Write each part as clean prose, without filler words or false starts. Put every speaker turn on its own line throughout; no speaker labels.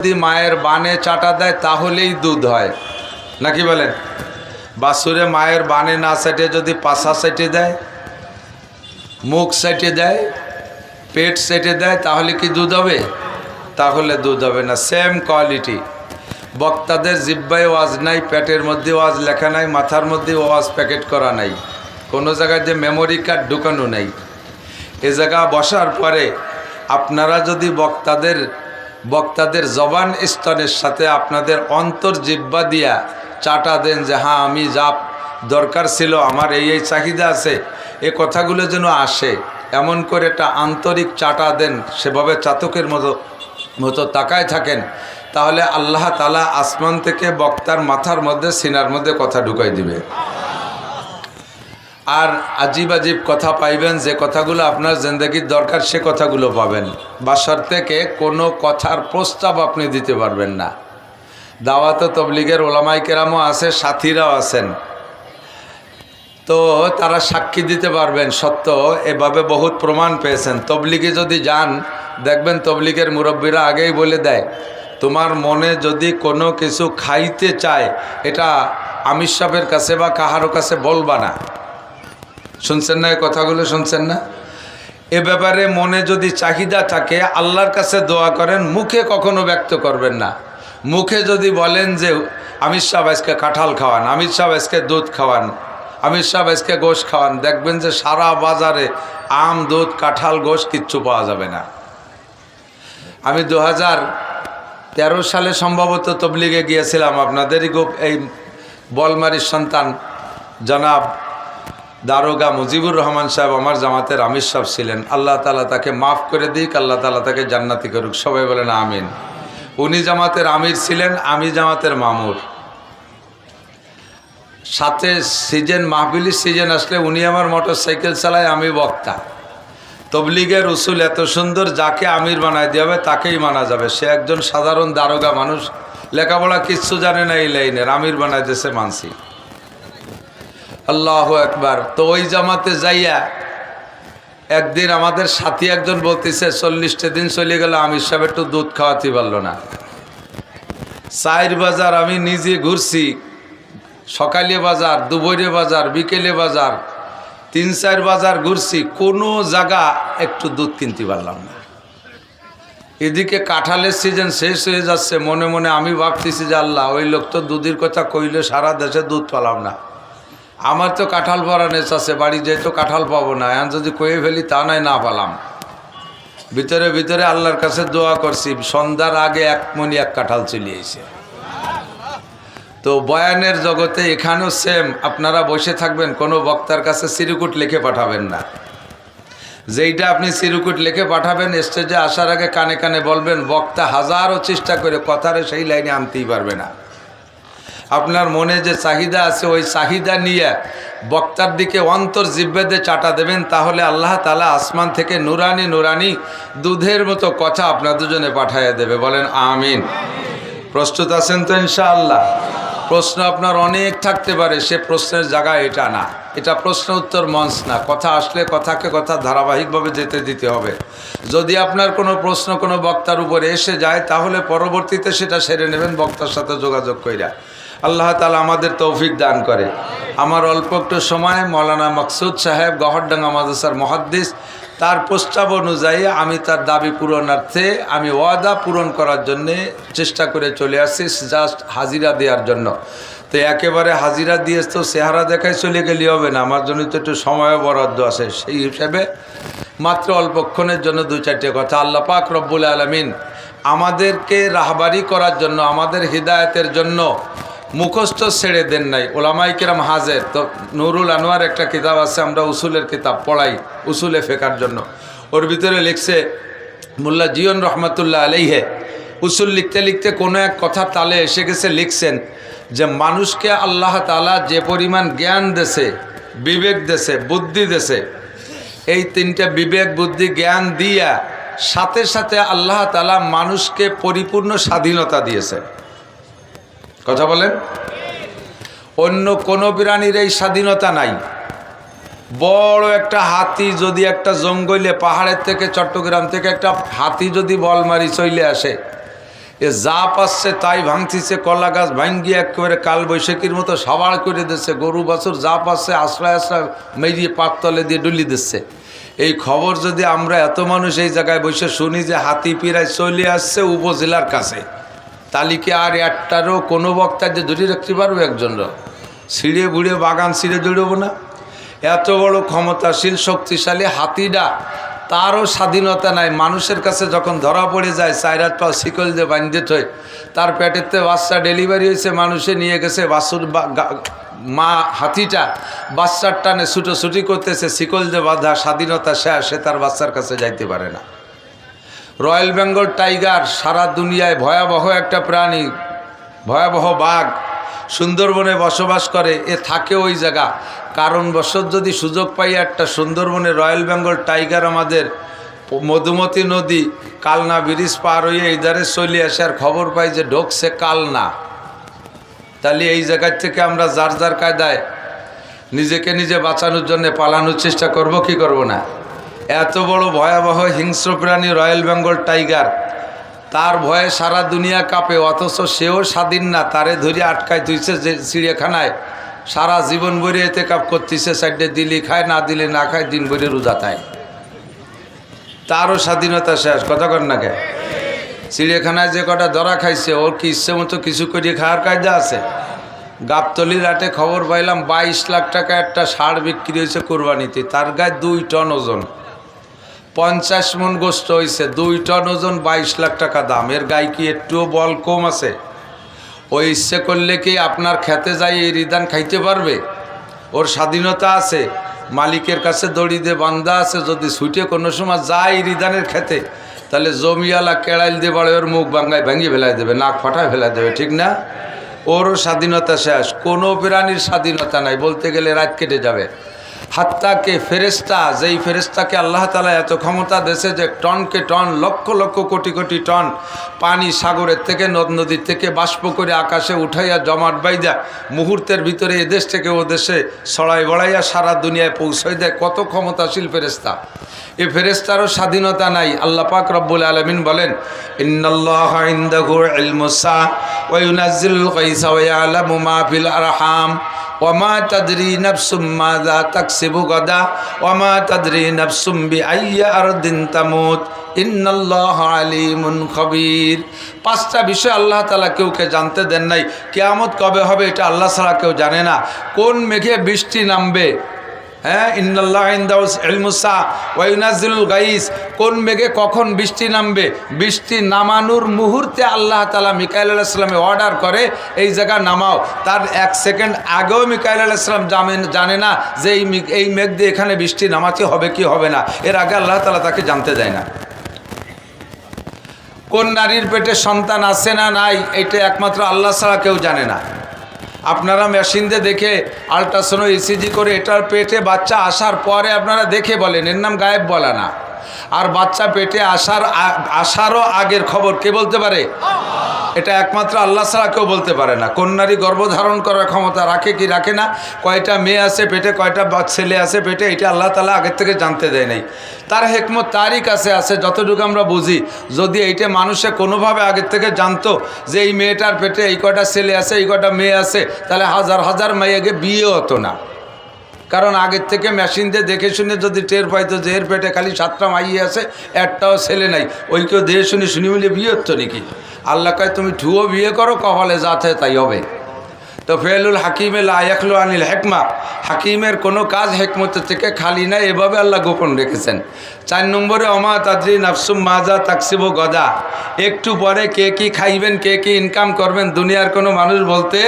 যদি মায়ের বানে চাটা দেয় তাহলেই দুধ হয় নাকি বলেন? বাছুরে মায়ের বানে না সেটে যদি পাছা সেটে দেয়, মুখ সেটে দেয়, পেট সেটে দেয় তাহলে কি দুধ হবে? তাহলে দুধ হবে না। Same quality. বক্তাদের জিব্বায় ওয়াজ নাই, পেটের মধ্যে ওয়াজ লেখা নাই, মাথার মধ্যে ওয়াজ প্যাকেট করা নাই, কোনো জায়গায় যে মেমোরি কার্ড ঢুকানো নাই। এ জায়গা বসার পরে আপনারা যদি বক্তাদের জবান স্তনের সাথে আপনাদের অন্তর জিব্বা দিয়া চাটা দেন যে হ্যাঁ আমি যা দরকার ছিল, আমার এই চাহিদা আছে, এ কথাগুলো যেন আসে, এমন করে একটা আন্তরিক চাটা দেন, সেভাবে চাতকের মতো তাকায় থাকেন, তাহলে আল্লাহ তাআলা আসমান থেকে বক্তার মাথার মধ্যে সিনার মধ্যে কথা ঢুকাই দিবে। আর আজীব আজীব কথা পাইবেন, যে কথাগুলো আপনার জিন্দেগির দরকার সে কথাগুলো পাবেন। বাসার থেকে কোনো কথার প্রস্তাব আপনি দিতে পারবেন না। দাওয়াত তবলিগের ওলামায়ে কেরামও আছে, সাথীরাও আছেন, তো তারা সাক্ষী দিতে পারবেন সত্য। এভাবে বহুত প্রমাণ পেয়েছেন। তবলিগে যদি যান দেখবেন তবলিগের মুরব্বীরা আগেই বলে দেয়, তোমার মনে যদি কোনো কিছু খাইতে চায় এটা আমির সাহেবের কাছে বা কাহারও কাছে বলবা না। শুনছেন না? এই কথাগুলো শুনছেন না? এ ব্যাপারে মনে যদি চাহিদা থাকে আল্লাহর কাছে দোয়া করেন, মুখে কখনো ব্যক্ত করবেন না। মুখে যদি বলেন যে আমির সাহেব আজকে কাঁঠাল খাওয়ান, আমির সাহেব আজকে দুধ খাওয়ান, আমির সাহেব আজকে গোশ খাওয়ান, দেখবেন যে সারা বাজারে আম, দুধ, কাঁঠাল, গোশ কিচ্ছু পাওয়া যাবে না। আমি 2013 সালে সম্ভবত তবলিগে গিয়েছিলাম। আপনাদেরই এই বলমারির সন্তান জনাব দারোগা মুজিবুর রহমান সাহেব আমার জামাতের আমির সাহেব ছিলেন। আল্লাহ তাআলা তাকে মাফ করে দিক, আল্লাহ তাআলা তাকে জান্নাতি করুক, সবাই বলেন আমিন। উনি জামাতের আমির ছিলেন, আমি জামাতের মামুর। সাথে সিজন, মাহফিলির সিজন আসলে উনি আমার মোটর সাইকেল চালায়, আমি বক্তা। তবলিগের উসুল এত সুন্দর, যাকে আমির বানায় দেওয়া হবে তাকেই মানা যাবে। সে একজন সাধারণ দারোগা মানুষ, লেখাপড়া কিচ্ছু জানে না, এই লাইনের আমির বানায় দেশে মানছি। আল্লাহু আকবার। তো ওই জামাতে যাইয়া একদিন আমাদের সাথী একজন বলতেছে 40টা দিন চলে গেল আমির সাহেব একটু দুধ খাওয়াতে পারলো না। 4 বাজার আমি নিজে ঘুরছি, সকালে বাজার, দুপুরে বাজার, বিকেলে বাজার, 3-4 বাজার ঘুরছি, কোনো জায়গা একটু দুধ কিনতে পারলাম না। এদিকে কাঁঠালের সিজন শেষ হয়ে যাচ্ছে, মনে মনে আমি ভাবতেছি যে আল্লাহ, ওই লোক তো দুধের কথা কইলে সারা দেশে দুধ পেলাম না, আমার তো কাঁঠাল পরা নেচ আছে, বাড়ি যেয়ে তো কাঁঠাল পাবো না, এখন যদি কয়ে ফেলি তা নয় না পেলাম। ভিতরে ভিতরে আল্লাহর কাছে দোয়া করছি, সন্ধ্যার আগে 1 মণ 1 কাঁঠাল চলে এসে। তো বয়ানের জগতে এখানেও সেম, আপনারা বসে থাকবেন, কোনো বক্তার কাছে চিরকুট লিখে পাঠাবেন না। যেইটা আপনি চিরকুট লিখে পাঠাবেন, স্টেজে আসার আগে কানে কানে বলবেন, বক্তা হাজারো চেষ্টা করে কথারে সেই লাইনে আনতেই পারবে না। আপনার মনে যে চাহিদা আছে ওই চাহিদা নিয়ে বক্তার দিকে অন্তর জিব্বেদে চাটা দেবেন, তাহলে আল্লাহ তাআলা আসমান থেকে নুরানি নুরানি দুধের মতো কথা আপনার দুজনে পাঠাইয়া দেবে। বলেন আমিন। প্রস্তুত আছেন তো ইনশাআল্লাহ? প্রশ্ন আপনার অনেক থাকতে পারে, সে প্রশ্নের জায়গা এটা না, এটা প্রশ্ন উত্তর মঞ্চ না। কথা আসলে কথাকে কথা ধারাবাহিকভাবে যেতে দিতে হবে। যদি আপনার কোনো প্রশ্ন কোনো বক্তার উপরে এসে যায় তাহলে পরবর্তীতে সেটা সেরে নেবেন বক্তার সাথে যোগাযোগ কইরা। আল্লাহ তাআলা আমাদের তৌফিক দান করে। আমার অল্প একটু সময় মৌলানা মকসুদ সাহেব গহরডাঙ্গা মাদ্রাসার মুহাদ্দিস, তার প্রস্তাব অনুযায়ী আমি তার দাবি পূরণার্থে আমি ওয়াদা পূরণ করার জন্যে চেষ্টা করে চলে আসছি, জাস্ট হাজিরা দেওয়ার জন্য। তো একেবারে হাজিরা দিয়ে তো চেহারা দেখায় চলে গেলে হবে না, আমার জন্য তো একটু সময়ও বরাদ্দ আছে। সেই হিসাবে মাত্র অল্পক্ষণের জন্য 2-4টে কথা। আল্লাহ পাক রব্বুল আলামিন আমাদেরকে রাহবারি করার জন্য, আমাদের হিদায়তের জন্য মুখস্থ ছেড়ে দেন নাই। ওলামায়ে কেরাম হাজের। তো নুরুল আনোয়ার একটা কিতাব আছে, আমরা উসুলের কিতাব পড়াই উসুলে ফেকার জন্য, ওর ভিতরে লিখছে মোল্লা জিয়ন রহমতুল্লাহ আলাইহে, উসুল লিখতে লিখতে কোনো এক কথা তালে এসে গেছে, লিখছেন যে মানুষকে আল্লাহ তাআলা যে পরিমাণ জ্ঞান দেছে, বিবেক দেছে, বুদ্ধি দেছে, এই 3টে বিবেক, বুদ্ধি, জ্ঞান দিয়া সাথে সাথে আল্লাহ তাআলা মানুষকে পরিপূর্ণ স্বাধীনতা দিয়েছে। কথা বলেন? অন্য কোনো প্রাণীর এই স্বাধীনতা নাই। বড় একটা হাতি যদি একটা জঙ্গলে পাহাড়ের থেকে, চট্টগ্রাম থেকে একটা হাতি যদি বল মারি চলে আসে, এ যা পাচ্ছে তাই ভাঙতিছে, কলা গাছ ভাঙ্গিয়ে একেবারে কাল বৈশাখীর মতো সাবাড় করে দিচ্ছে, গরু বাছুর যা পাচ্ছে আশ্রয় আশ্রয় মেরিয়ে পাকতলে দিয়ে ডুলি দিচ্ছে। এই খবর যদি আমরা এত মানুষ এই জায়গায় বসে শুনি যে হাতি পিরায় চলে আসছে উপজেলার কাছে, তালিকে আর একটারও কোনো বক্তা যে ধরে রাখতে পারবে একজনরা? ছিঁড়ে বুড়ে বাগান ছিঁড়ে দৌড়ব না? এত বড় ক্ষমতাশীল শক্তিশালী হাতিটা, তারও স্বাধীনতা নাই। মানুষের কাছে যখন ধরা পড়ে যায়, চাইরাত পা শিকল দিয়ে বাঁধতে থই, তার পেটেতে বাচ্চা ডেলিভারি হয়েছে, মানুষে নিয়ে গেছে, বাছুর মা হাতিটা বাচ্চার টানে ছুটোছুটি করতেছে, শিকল দিয়ে বাঁধা, স্বাধীনতা শেষ, সে তার বাচ্চার কাছে যাইতে পারে না। রয়্যাল বেঙ্গল টাইগার সারা দুনিয়ায় ভয়াবহ একটা প্রাণী, ভয়াবহ বাঘ, সুন্দরবনে বসবাস করে, এ থাকে ওই জায়গা। কারণবশত যদি সুযোগ পাই একটা সুন্দরবনে রয়্যাল বেঙ্গল টাইগার আমাদের মধুমতি নদী কালনা ব্রিজ পার হয়ে এই ধারে চলে আসে, আর খবর পাই যে ঢোকছে কালনা, তাহলে এই জায়গার থেকে আমরা যার যার কায়দায় নিজেকে নিজে বাঁচানোর জন্য পালানোর চেষ্টা করব কি করব না? এত বড় ভয়াবহ হিংস্র প্রাণী রয়্যাল বেঙ্গল টাইগার, তার ভয়ে সারা দুনিয়া কাঁপে, অথচ সেও স্বাধীন না। তারে ধরে আটকায় তুইছে যে চিড়িয়াখানায়, সারা জীবন ভরে এতে কাপ করতেছে, সাইডে দিলি খায়, না দিলে না খায়, দিন ভরে রোজা খায়, তারও স্বাধীনতা শেষ। কথা কর না কে? চিড়িয়াখানায় যে কটা ধরা খাইছে, ওর কি ইচ্ছে মতো কিছু করে খাওয়ার কায়দা আছে? গাবতলির হাটে খবর পাইলাম 22 লাখ টাকা একটা ষাঁড় বিক্রি হয়েছে কোরবানিতে, তার গায়ে 2 টন ওজন, 50 মন গোস্ত হয়েছে, 2 টন ওজন, 22 লাখ টাকা দাম। এর গায়ে কি একটুও বল কম আছে? ওই ইচ্ছে করলে কি আপনার খেতে যাই এই রিদান খাইতে পারবে? ওর স্বাধীনতা আছে, মালিকের কাছে দড়ি দিয়ে বান্ধা আছে, যদি ছুটে কোনো সময় যায় রিদানের খেতে, তাহলে জমিওয়ালা কেড়াইল দিয়ে বাড়ে ওর মুখ ভাঙায় ভেঙে ফেলাই দেবে, নাক ফাটায় ফেলাই দেবে, ঠিক না? ওরও স্বাধীনতা শেষ। কোনো প্রাণীর স্বাধীনতা নাই, বলতে গেলে রাত কেটে যাবে। হাত্তাকে ফেরেস্তা, যেই ফেরেস্তাকে আল্লাহ তাআলা এত ক্ষমতা দিয়েছে যে টনকে টন, লক্ষ লক্ষ কোটি কোটি টন পানি সাগরের থেকে, নদ নদীর থেকে বাষ্প করে আকাশে উঠাইয়া জমাট বাইদা মুহূর্তের ভিতরে এদেশ থেকে ও দেশে ছড়াই বড়াইয়া সারা দুনিয়ায় পৌঁছাই দেয়, কত ক্ষমতাশীল ফেরেস্তা। এই ফেরেস্তারও স্বাধীনতা নাই। আল্লাহ পাক রব্বুল আলামিন বলেন, ইন্নাল্লাহা ইনদাহু ইলমুস সাআ ওয়া ইউনাজ্জিলুল গায়সা ওয়া ইয়ালামু মা ফিল আরহাম ওয়ামা তাদরি নাফসুম মাযা তাকসিবু গাদা ওয়ামা তাদরি নাফসুম বিআইয়ি আরদিন তামুত ইন্নাল্লাহা আলিমুন খবীর। 5টা বিষয় আল্লাহ তাআলা কেউকে জানতে দেন নাই। কিয়ামত কবে হবে এটা আল্লাহ ছাড়া কেউ জানে না। কোন মেঘে বৃষ্টি নামবে, হ্যাঁ, ইন্নাল্লাহা ইনদাহু ইলমুস সাআ ওয়া ইউনাজ্জিলুল গায়স, কোন মেঘে কখন বৃষ্টি নামবে, বৃষ্টি নামানোর মুহূর্তে আল্লাহ তাআলা মিকাইল আলাইহিস সালামে অর্ডার করে এই জায়গা নামাও। তার 1 সেকেন্ড আগেও মিকাইল আলাইহিস সালাম জানে না যে এই মেঘ দিয়ে এখানে বৃষ্টি নামাতে হবে কি হবে না, এর আগে আল্লাহ তাআলা তাকে জানতে দেয় না। কোন নারীর পেটে সন্তান আছে না নাই, এটা একমাত্র আল্লাহ ছাড়া কেউ জানে না। আপনারা মেশিন দিয়ে দেখে আল্ট্রাসাউন্ড ইসিজি করে এটার পেটে বাচ্চা আসার পরে আপনারা দেখে বলেন, এর নাম গায়েব বলা না। আর বাচ্চা পেটে আসারও আগের খবর কে বলতে পারে? এটা একমাত্র আল্লাহ ছাড়া কেউ বলতে পারে না। কোন নারী গর্ভধারণ করার ক্ষমতা রাখে কি রাখে না, কয়টা মেয়ে আছে পেটে, কয়টা ছেলে আছে পেটে, এটা আল্লাহ তাআলা আগের থেকে জানতে দেয় নাই। তার হিকমত তারই কাছে আছে, যতটুকু আমরা বুঝি। যদি এইটা মানুষে কোনোভাবে আগের থেকে জানতো যে এই মেয়েটার পেটে এই কয়টা ছেলে আছে, এই কয়টা মেয়ে আছে, তাহলে হাজার হাজার মেয়েকে বিয়ে হতো না। কারণ আগের থেকে মেশিন দিয়ে দেখে শুনে যদি টের পাইতো যে এর পেটে খালি 7টা মাইয়ে আছে, একটাও ছেলে নাই, ওই কেউ দেখে শুনি মিলে বিয়ে হতো নাকি? আল্লাহ কয় তুমি ঠুয়ো বিয়ে করো, কপালে যাতে তাই হবে। তো ফেলুল হাকিমে লা ইয়াখলু আনিল হিকমা, হাকিমের কোনো কাজ হিকমতের থেকে খালি নাই, এভাবে আল্লাহ গোপন রেখেছেন। 4 নম্বরে ওমা তাদরি নাফসুম মাজা তাকসিবু গদা, একটু পরে কে কি খাইবেন, কে কি ইনকাম করবেন, দুনিয়ার কোনো মানুষ বলতে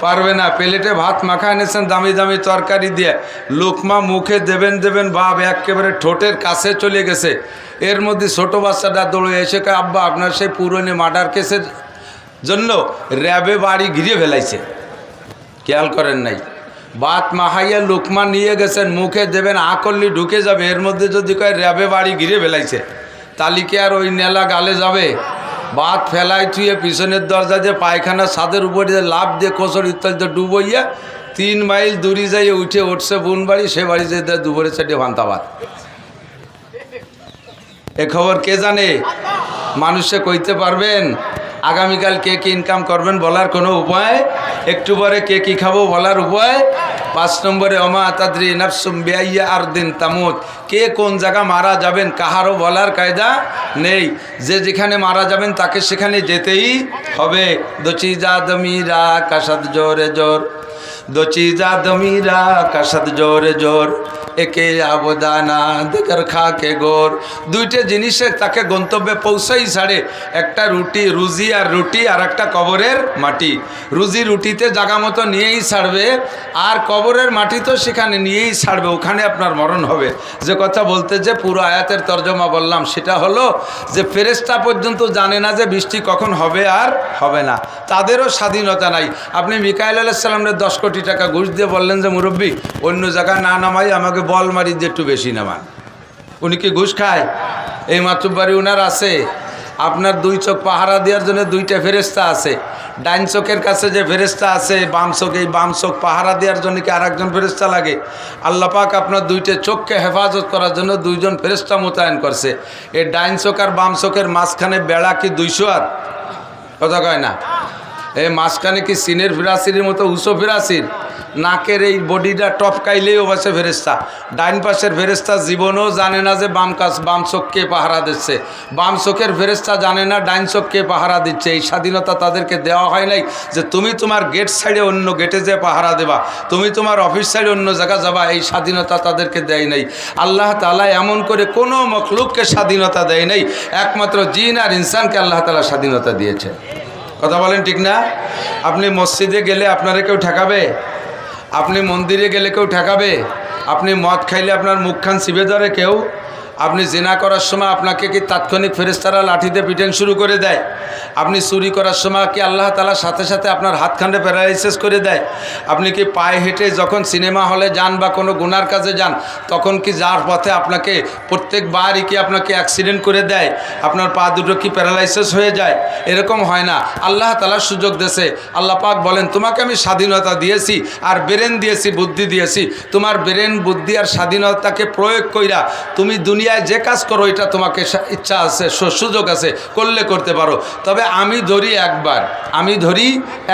পারবে না। প্লেটে ভাত মাখা এনেছেন দামি দামি তরকারি দিয়ে, লোকমা মুখে দেবেন ভাব একেবারে ঠোঁটের কাছে চলে গেছে। এর মধ্যে ছোট বাচ্চাটা দৌড়ে এসে কয়, আব্বা আপনার সেই পুরনো মার্ডার কেসের জন্য র্যাবে বাড়ি ঘিরে ফেলাইছে, খেয়াল করেন নাই। ভাত মাখাইয়া লোকমা নিয়ে গেছেন, মুখে দেবেন, আকল্লি ঢুকে যাবে, এর মধ্যে যদি কয় র্যাবে বাড়ি ঘিরে ফেলাইছে, তালিকে আর ওই নেলা গালে যাবে? ভাত ফেলাই থুয়ে পিছনের দরজা দিয়ে পায়খানা ছাদের উপরে লাভ দিয়ে কোচর ইত্যাদি ডুবইয়া 3 মাইল দূরে যাইয়ে উঠছে বোন বাড়ি, সে বাড়ি যে দুপুরে 4টে ভান্তা ভাত। এ খবর কে জানে? মানুষে কইতে পারবেন? আগামীকাল কে কি ইনকাম করবেন বলার কোনো উপায়, একটু পরে কে কি খাবো বলার উপায়। 5 নম্বরে ওমা তাদরি নাফসুম বিআইয়ি আরদিন তামুত, কে কোন জায়গা মারা যাবেন কাহারও বলার কায়দা নেই। যে যেখানে মারা যাবেন তাকে সেখানে যেতেই হবে। দো চিজা দমিরা কাসাদ জোরে জোর, দো চিজা দমিরা কাসাদ জোরে জোর, একে আবদানা দেখার খাকে গোর। দুইটা জিনিসে তাকে গন্তব্যে পৌঁছাই ছাড়ে, একটা রুজি আর রুটি, আর একটা কবরের মাটি। রুজি রুটিতে জায়গা মতো নিয়েই ছাড়বে, আর কবরের মাটি তো সেখানে নিয়েই ছাড়বে, ওখানে আপনার মরণ হবে। যে কথা বলতে যে পুরো আয়াতের তর্জমা বললাম সেটা হলো যে ফেরেশতা পর্যন্ত জানে না যে বৃষ্টি কখন হবে আর হবে না, তাদেরও স্বাধীনতা নাই। আপনি মিকাইল আলাইহিস সালামের 10 কোটি টাকা ঘুষ দিয়ে বললেন যে মুরব্বী অন্য জায়গায় না নামাই আমাকে বল মারি যে একটু বেশি নামান, উনি কি ঘুষ খায়? এই মাতুব্বারি উনার আছে। আপনার 2 চোখ পাহারা দেওয়ার জন্য 2টা ফেরেশতা আছে। ডাইন চোখের কাছে যে ফেরেশতা আছে বাম চোখ, এই বাম চোখ পাহারা দেওয়ার জন্য কি আর একজন ফেরেশতা লাগে? আল্লাহ পাক আপনার 2টা চোখকে হেফাজত করার জন্য 2 জন ফেরেশতা মোতায়েন করছে। এই ডাইন চোখ আর বাম চোখের মাঝখানে বেড়া কি 200 হাত? কথা কয় না। এই মাঝখানে কি সিনের ফিরাসির মতো উঁচু ফিরাসির? নাকের এই বডিটা টপকাইলেও বাসে ফেরেশতা। ডাইন পাশের ফেরেশতা জীবনও জানে না যে বাম চোখকে পাহারা দিচ্ছে, বাম চোখের ফেরেশতা জানে না ডাইন চোখকে পাহারা দিচ্ছে। এই স্বাধীনতা তাদেরকে দেওয়া হয় নাই যে তুমি তোমার গেট সাইডে অন্য গেটে যে পাহারা দেবা, তুমি তোমার অফিস সাইডে অন্য জায়গা যাবা, এই স্বাধীনতা তাদেরকে দেয় নাই। আল্লাহ তাআলা এমন করে কোনো মখলুককে স্বাধীনতা দেয় নাই, একমাত্র জিন আর ইনসানকে আল্লাহ তাআলা স্বাধীনতা দিয়েছে। কথা বলেন ঠিক না? আপনি মসজিদে গেলে আপনারা কেউ ঠেকাবে? আপনি মন্দিরে গেলে কেউ ঠেকাবে? আপনি মদ খাইলে আপনার মুখখান চিবে ধরে কেউ? আপনি জিনা করার সময় আপনাকে কি তাৎক্ষণিক ফেরেশতারা লাঠিতে পিটান শুরু করে দেয়? আপনি চুরি করার সময় কি আল্লাহ তাআলা সাথে সাথে আপনার হাতখান্ডে প্যারালাইসিস করে দেয়? আপনি কি পায়ে হেঁটে যখন সিনেমা হলে যান বা কোনো গুনার কাজে যান তখন কি যার পথে আপনাকে প্রত্যেকবারই কি আপনাকে অ্যাক্সিডেন্ট করে দেয়? আপনার পা দুটো কি প্যারালাইসিস হয়ে যায়? এরকম হয় না। আল্লাহ তাআলা সুযোগ দেশে আল্লাহ পাক বলেন তোমাকে আমি স্বাধীনতা দিয়েছি আর ব্রেন দিয়েছি, বুদ্ধি দিয়েছি। তোমার ব্রেন বুদ্ধি আর স্বাধীনতাকে প্রয়োগ কইরা তুমি দুনিয়ায় যে কাজ করো এটা তোমাকে ইচ্ছা আছে, সুযোগ আছে, করলে করতে পারো। তবে আমি ধরি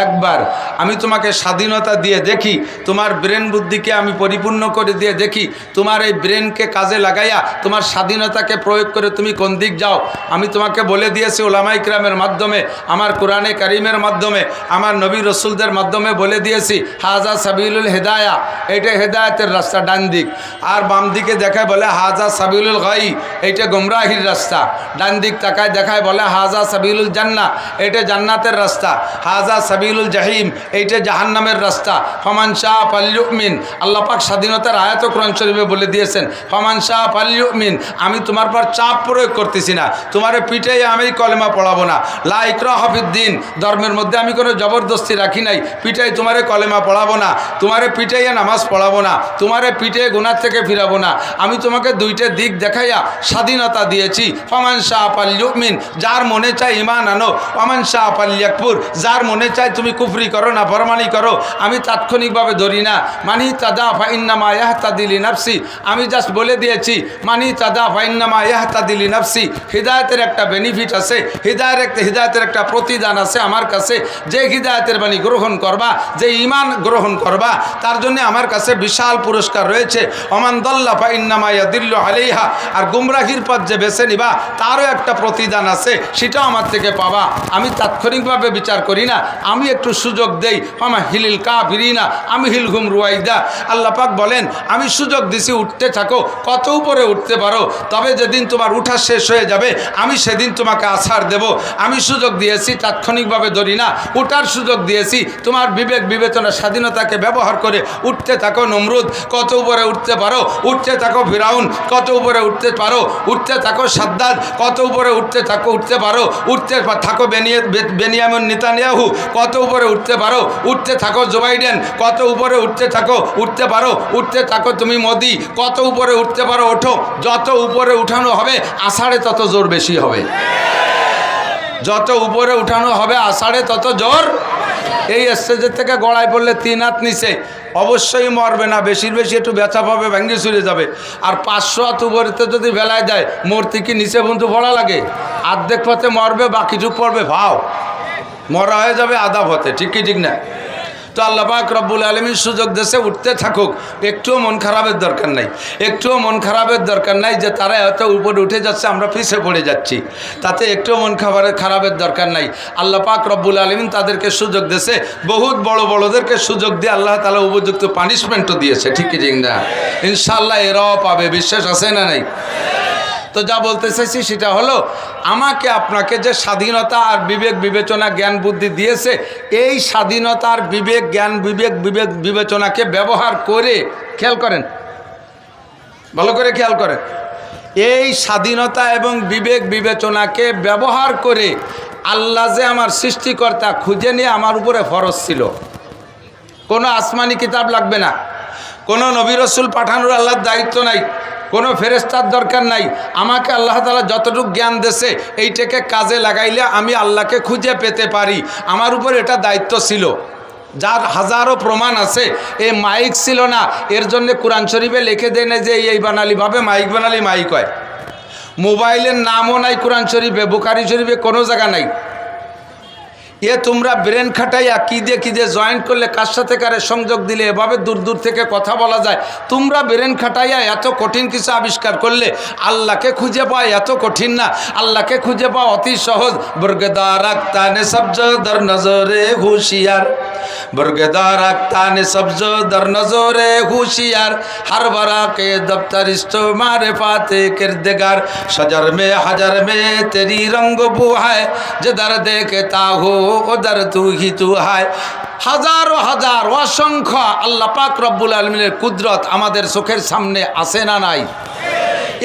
একবার আমি তোমাকে স্বাধীনতা দিয়ে দেখি, তোমার ব্রেন বুদ্ধিকে আমি পরিপূর্ণ করে দিয়ে দেখি, তোমার এই ব্রেনকে কাজে লাগাইয়া তোমার স্বাধীনতাকে প্রয়োগ করে তুমি কোন দিক যাও। আমি তোমাকে বলে দিয়েছি উলামায়ে কিরামের মাধ্যমে, আমার কোরআনে কারিমের মাধ্যমে, আমার নবী রসুলদের মাধ্যমে বলে দিয়েছি হাজা সাবিলুল হেদায়া, এটা হেদায়েতের রাস্তা ডান দিক। আর বাম দিকে দেখায় বলে হাজা সাবিলুল গাই, এইটা গোমরাহির রাস্তা। ডান দিক তাকায় দেখায় বলে হাজা সাবিলুল জান্নাহ, এটা জান্নাতের রাস্তা। হাজা সাবিলুল জাহিম, এইটা জাহান্নামের রাস্তা। ফমান শাহ ফালইউমিন, আল্লাহ পাক স্বাধীনতার আয়াত কোরআন শরীফে বলে দিয়েছেন ফমান শাহ ফালইউমিন। আমি তোমার পর চাপ প্রয়োগ করতেছি না, তোমারে পিটাই আমি কলেমা পড়াবো না। লা ইকরাহা ফিদ্দিন, ধর্মের মধ্যে আমি কোনো জবরদস্তি রাখি নাই। পিটাই তোমারে কলেমা পড়াবো না, তোমারে পিটাইয়া নামাজ পড়াবো না, তোমারে পিটে গুনাহ থেকে ফিরাবো না। আমি তোমাকে 2টা দিক দেখাইয়া স্বাধীনতা দিয়েছি। ফমান শাহ ফালইউমিন, যার মনে চায় ঈমান আনো। ওমান শাহ ফালইয়াকফুর, যার মনে চায় তুমি কুফরি করো না ফরমানি করো। আমি তাৎক্ষণিকভাবে ধরি না। মানি তাদা ফাইন্নামা ইয়াহতাদি লিনাফসি, আমি জাস্ট বলে দিয়েছি মানি তাদা ফাইন্নামা ইয়াহতাদি লিনাফসি। হিদায়াতের একটা বেনিফিট আছে, হিদায়াতের একটা প্রতিদান আছে আমার কাছে। যে হিদায়াতের বাণী গ্রহণ করবা, যে ঈমান গ্রহণ করবা, তার জন্য আমার কাছে বিশাল পুরস্কার রয়েছে। ওমান দাল্লা ফাইন্নামা ইয়াদিল্লু আলাইহা, আর গুমরাহির পথ যে বেছে নিবা তারও একটা প্রতিদান আছে, সেটাও আমার থেকে পাবা। আমি তাৎক্ষণিকভাবে বিচার করি না, আমি একটু সুযোগ দেই। হামা হিলিল কাফিরিনা আমি হিলহুম রুয়াইদা। আল্লাহ পাক বলেন আমি সুযোগ দিছি, উঠতে থাকো, কত উপরে উঠতে পারো। তবে যেদিন তোমার উঠা শেষ হয়ে যাবে আমি সেদিন তোমাকে আছাড় দেব। আমি সুযোগ দিয়েছি, তাৎক্ষণিকভাবে ধরি না। উঠার সুযোগ দিয়েছি, তোমার বিবেক বিবেচনা স্বাধীনতাকে ব্যবহার করে উঠতে থাকো। নমরুদ, কত উপরে উঠতে পারো, উঠতে থাকো। ফিরাউন, কত উপরে উঠতে পারো, উঠতে থাকো। সাদ্দাদ, কত উপরে উঠতে পারো, উঠতে থাকো। বেনিয়ামিন নেতানিয়াহু, কত উপরে উঠতে পারো, উঠতে থাকো। জো বাইডেন, কত উপরে উঠতে পারো, উঠতে থাকো। তুমি মোদি, কত উপরে উঠতে পারো, ওঠো। যত উপরে উঠানো হবে আষাঢ়ে তত জোর বেশি হবে। যত উপরে উঠানো হবে আষাঢ়ে তত জোর। এই স্টেজের থেকে গড়ায় পড়লে 3 হাত নিচে অবশ্যই মরবে না, বেশির বেশি একটু ব্যথা পাবে, ভেঙে চুরে যাবে। আর 500 হাত উপরেতে যদি বেলায় দেয়, মূর্তি কি নিচে বন্ধু পড়া লাগে? অর্ধেক পথে মরবে, বাকিটুক পড়বে ভাও। মরা হয়ে যাবে আদাব হতে, ঠিক কি ঠিক না? তো আল্লাহ পাক রব্বুল আলামিন সুযোগ দেশে উঠতে থাকুক, একটুও মন খারাপের দরকার নাই, একটুও মন খারাপের দরকার নাই যে তারা এত উপরে উঠে যাচ্ছে আমরা পিছিয়ে পড়ে যাচ্ছি, তাতে একটুও মন খারাপের দরকার নাই। আল্লাহ পাক রব্বুল আলামিন তাদেরকে সুযোগ দেশে, বহুত বড় বড়দেরকে সুযোগ দিয়ে আল্লাহ তাআলা উপযুক্ত পানিশমেন্টও দিয়েছে, ঠিক কি ঠিক না? ইনশাআল্লাহ এরাও পাবে, বিশ্বাস আছে না নাই? তো যা বলতে চাইছি সেটা হলো, আমাকে আপনাকে যে স্বাধীনতা আর বিবেক বিবেচনা জ্ঞান বুদ্ধি দিয়েছে, এই স্বাধীনতা আর বিবেক জ্ঞান বিবেক বিবেচনাকে ব্যবহার করে, খেয়াল করেন, ভালো করে খেয়াল করেন, এই স্বাধীনতা এবং বিবেক বিবেচনাকে ব্যবহার করে আল্লাহ যে আমার সৃষ্টিকর্তা খুঁজে নিয়ে আমার উপরে ফরজ ছিল। কোনো আসমানি কিতাব লাগবে না, কোনো নবী রাসূল পাঠানোর আল্লাহর দায়িত্ব নাই, কোনো ফেরেশতার দরকার নাই। আমাকে আল্লাহ তাআলা যতটুকু জ্ঞান দেশে এইটাকে কাজে লাগাইলে আমি আল্লাহকে খুঁজে পেতে পারি, আমার উপর এটা দায়িত্ব ছিল। যার হাজারো প্রমাণ আছে। এই মাইক ছিল না, এর জন্য কোরআন শরীফে লিখে দেয় না যে এই বানালিভাবে মাইক বানালি মাইক হয়। মোবাইলের নামও নাই কোরআন শরীফে, বুখারী শরীফে কোনো জায়গা নাই। এ তোমরা ব্রেন খাটাইয়া কী দিয়ে জয়েন্ট করলে কার সাথে কারে সংযোগ দিলে এভাবে দূর দূর থেকে কথা বলা যায়, তোমরা ব্রেন খাটাইয়া এত কঠিন কিছু আবিষ্কার করলে আল্লাহকে খুঁজে পাওয়া এত কঠিন না, আল্লাহকে খুঁজে পাওয়া অতি সহজ। বর্গেদার আক্তানে সবজ দর নজরে হুশিয়ার, বর্গেদার আক্তানে সবজ দর নজরে হুশিয়ার, हर बरा के दफ्तर इस्तो मारे पाते किरदगार, शजर में हजर में तेरी रंग बू है, जिधर देखता हो उधर तू ही तू है। হাজারো হাজার অসংখ্য আল্লাহ পাক রব্বুল আলামিনের কুদরত আমাদের চোখের সামনে আছে না নাই?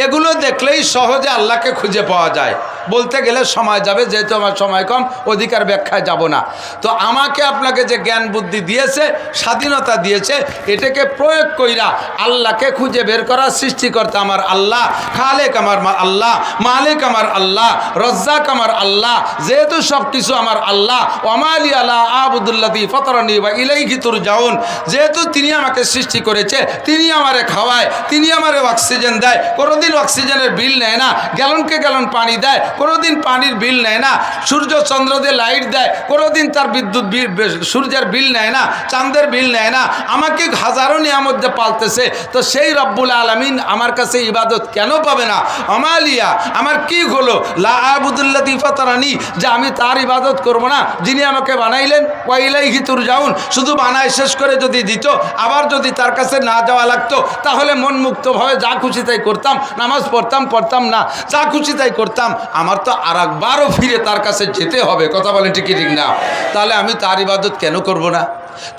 এগুলো দেখলেই সহজে আল্লাহকে খুঁজে পাওয়া যায়। বলতে গেলে সময় যাবে, যেহেতু আমার সময় কম, অধিকার ব্যাখ্যায় যাব না। তো আমাকে আপনাকে যে জ্ঞান বুদ্ধি দিয়েছে, স্বাধীনতা দিয়েছে, এটাকে প্রয়োগ কইরা আল্লাহকে খুঁজে বের করা। সৃষ্টিকর্তা আমার আল্লাহ, খালেক আমার আল্লাহ, মালিক আমার আল্লাহ, রজ্জাক আমার আল্লাহ, যেহেতু সব কিছু আমার আল্লাহ। ওমালি আলা আবুদুল্লাতি ফতরানি বা ইলাইহি তুরজাউন, যেহেতু তিনি আমাকে সৃষ্টি করেছে, তিনি আমারে খাওয়ায়, তিনি আমারে অক্সিজেন দেয়। কোনোদিন অক্সিজেনের বিল নেয় না, গ্যালনকে গ্যালন পানি দেয়, কোনোদিন পানির বিল নেয় না। সূর্য চন্দ্র দিয়ে লাইট দেয়, কোনোদিন তার বিদ্যুৎ বিল, সূর্যের বিল নেয় না, চাঁদের বিল নেয় না। আমাকে হাজারো নিয়ামত দিয়ে পালতেছে। তো সেই রব্বুল আলামিন আমার কাছে ইবাদত কেন পাবে না? আমালিয়া, আমার কি হলো? লা আবুদুল্লাযী ফাতারানি, যে আমি তার ইবাদত করব না যিনি আমাকে বানাইলেন। ওয়া ইলাইহি তুরজাউন, শুধু বানায় শেষ করে যদি দিত, আবার যদি তার কাছে না যাওয়া লাগতো, তাহলে মন মুক্তভাবে যা খুশি তাই করতাম, নামাজ পড়তাম না, যা খুশি তাই করতাম। আমার তো আর একবারও ফিরে তার কাছে যেতে হবে। কথা বলেন ঠিক ঠিক না? তাহলে আমি তার ইবাদত কেন করব না?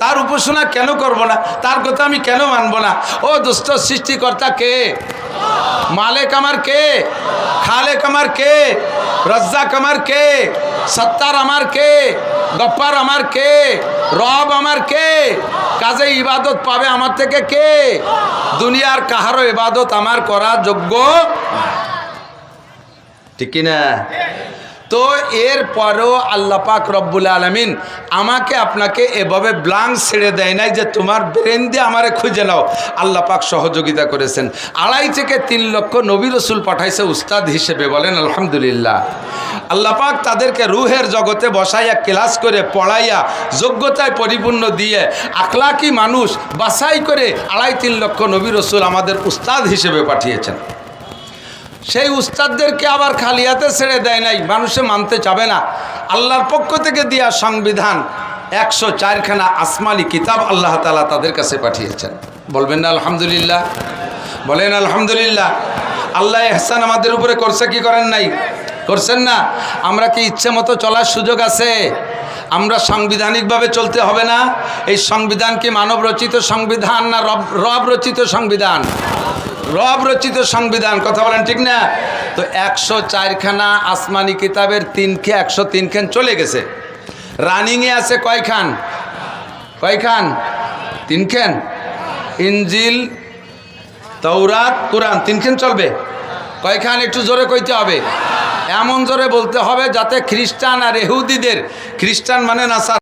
তার উপাসনা কেন করব না? তার কথা আমি কেন মানব না? ও দোস্ত, সৃষ্টিকর্তা কে? মালিক আমার কে? খালেক আমার কে? রজ্জাক আমার কে? সত্তার আমার কে? গফ্ফার আমার কে? রব আমার কে? কাজে ইবাদত পাবে আমার থেকে কে? দুনিয়ার কাহারও ইবাদত আমার করা যোগ্য, ঠিক কিনা? তো এর পরেও আল্লাহ পাক রব্বুল আলামিন আমাকে আপনাকে এভাবে ব্লাঙ্ক ছেড়ে দেয় নাই যে তোমার ব্রেন দিয়ে আমারে খুঁজে নাও। আল্লাহ পাক সহযোগিতা করেছেন। 2.5 থেকে 3 লক্ষ নবী রাসূল পাঠাইছে উস্তাদ হিসেবে, বলেন আলহামদুলিল্লাহ। আল্লাহ পাক তাদেরকে রুহের জগতে বসাইয়া ক্লাস করে পড়াইয়া যোগ্যতায় পরিপূর্ণ দিয়ে আখলাকি মানুষ বাছাই করে 2.5-3 লক্ষ নবী রাসূল আমাদের উস্তাদ হিসেবে পাঠিয়েছেন। সেই উস্তাদদেরকে আবার খালি হাতে ছেড়ে দেয় নাই, মানুষে মানতে চাবে না। আল্লাহর পক্ষ থেকে দেয়া সংবিধান 104খানা আসমানি কিতাব আল্লাহ তাআলা তাদের কাছে পাঠিয়েছেন। বলবেন না আলহামদুলিল্লাহ? বলেন আলহামদুলিল্লাহ। আল্লাহ ইহসান আমাদের উপরে করছে কি করেন নাই? করছেন না? আমরা কি ইচ্ছে মতো চলার সুযোগ আছে? আমরা সাংবিধানিকভাবে চলতে হবে না? এই সংবিধান কি মানব রচিত সংবিধান না রব রচিত সংবিধান? রব রচিত সংবিধান। কথা বলেন ঠিক না? তো 104খানা আসমানি কিতাবের 103 খান চলে গেছে। রানিংয়ে আছে কয়খান? 3 খান। ইনজিল, তাওরাত, কোরআন 3 খান চলবে। কয়খান? একটু জোরে কইতে হবে, এমন জোরে বলতে হবে যাতে খ্রিস্টান আর ইহুদিদের, খ্রিস্টান মানে নাসারা